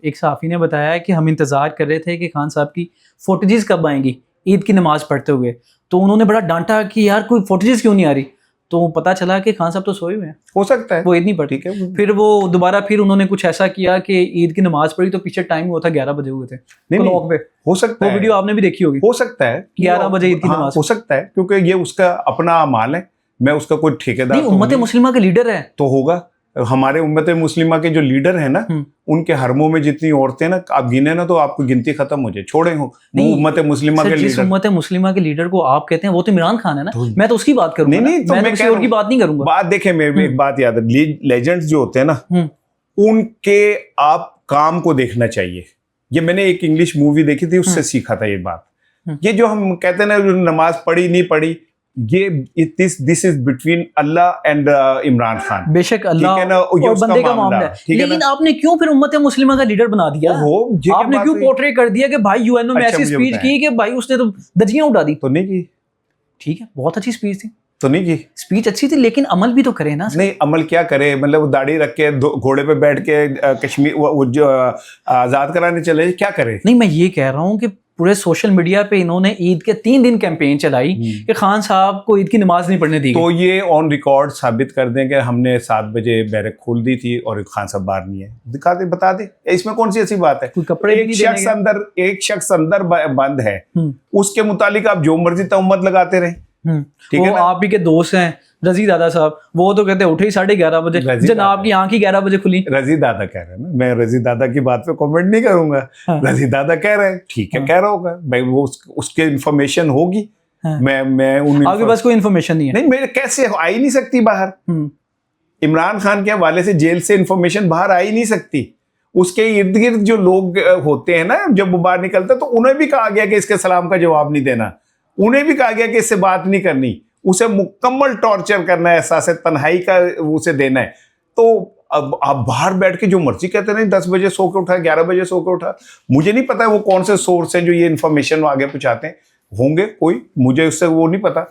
एक सहाफ़ी ने बताया कि हम इंतज़ार कर रहे थे कि खान साहब की फुटेजेस कब आएंगी ईद की नमाज पढ़ते हुए, तो उन्होंने बड़ा डांटा कि यार कोई फुटेजेस क्यों नहीं आ रही। तो पता चला कि खान साहब तो सोए हुए हैं, हो सकता है वो ईद नहीं पढ़ी। ठीक है, फिर वो दोबारा फिर उन्होंने कुछ ऐसा किया कि ईद की नमाज पढ़ी तो पीछे टाइम हुआ था 11 बजे हुए थे क्लॉक पे। हो सकता वो है, वीडियो आपने भी देखी होगी, हो सकता है 11 बजे ईद की हाँ, नमाज। हो सकता है क्योंकि ये उसका अपना अमाल है, मैं उसका कोई ठेकेदार नहीं, तो उम्मत मुस्लिमा के लीडर है तो होगा। हमारे उम्मत मुस्लिमा के जो लीडर है ना, उनके हरमों में जितनी औरतें ना, आप गिने ना तो आपको गिनती खत्म हो जाए, छोड़े हो वो उम्मत मुस्लिमा के जिस लीडर। उम्मत मुस्लिमा के लीडर को आप कहते हैं वो तो इमरान खान है ना, मैं तो उसकी बात करूंगा। नहीं तो मैं किसी और की बात नहीं करूंगा। बात देखें, मेरी एक बात याद है, लेजेंड्स जो होते हैं ना, उनके आप काम को देखना चाहिए। ये मैंने एक इंग्लिश मूवी देखी थी, उससे सीखा था ये बात। ये जो हम कहते हैं ना नमाज पढ़ी नहीं पढ़ी, ये this is between Allah and Imran Khan. बेशक अल्लाह है ना, और बंदे का मामला है, लेकिन आपने क्यों फिर उम्मत मुस्लिमा का लीडर बना दिया? आपने क्यों पोर्ट्रे कर दिया कि भाई यूएनओ में ऐसी स्पीच की कि भाई उसने तो दजियां उड़ा दी? तो नहीं की, ठीक है, बहुत अच्छी स्पीच थी, तो नहीं की स्पीच अच्छी थी, लेकिन अमल भी तो करे ना। नहीं, अमल क्या करे, मतलब वो दाढ़ी रख के घोड़े पे बैठ के कश्मीर वो जो आजाद कराने चले, क्या करे? नहीं, मैं ये कह रहा हूँ कि पूरे सोशल मीडिया पे इन्होंने ईद के 3 दिन कैंपेन चलाई कि खान साहब को ईद की नमाज नहीं पढ़ने दी। तो ये ऑन रिकॉर्ड साबित कर दें कि हमने 7 बजे बैरक खोल दी थी और खान साहब बाहर नहीं है, दिखा दे, बता दे, इसमें कौन सी ऐसी बात है? कोई कपड़े एक शख्स अंदर बंद है, उसके मुतालिक आप जो मर्जी तहमत लगाते रहे। ठीक है, आप ही के दोस्त हैं रजी दादा साहब, वो तो कहते हैं उठे ही 11:30 बजे, जनाब की आंख ही 11 बजे खुली। रजी दादा कह रहे हैं ना, मैं रजी दादा की बात पे कमेंट नहीं करूंगा। रजी दादा कह रहे हैं, ठीक है, कह रहा होगा भाई, वो उसके इन्फॉर्मेशन होगी। मैं आपके पास कोई इन्फॉर्मेशन नहीं है? नहीं, मेरे कैसे आ ही नहीं सकती बाहर। इमरान खान के हवाले से जेल से इन्फॉर्मेशन बाहर आ ही नहीं सकती। उसके इर्द गिर्द जो लोग होते हैं ना, जब वो बाहर निकलता तो उन्हें भी कहा गया कि इसके सलाम का जवाब नहीं देना, उन्हें भी कहा गया कि इससे बात नहीं करनी, उसे मुकम्मल टॉर्चर करना है, एहसास तन्हाई का उसे देना है। तो अब आप बाहर बैठ के जो मर्जी कहते नहीं, 10 बजे सो के उठा, 11 बजे सो के उठा, मुझे नहीं पता है वो कौन से सोर्स हैं जो ये इन्फॉर्मेशन आगे पहुंचाते हैं, होंगे कोई, मुझे उससे वो नहीं पता।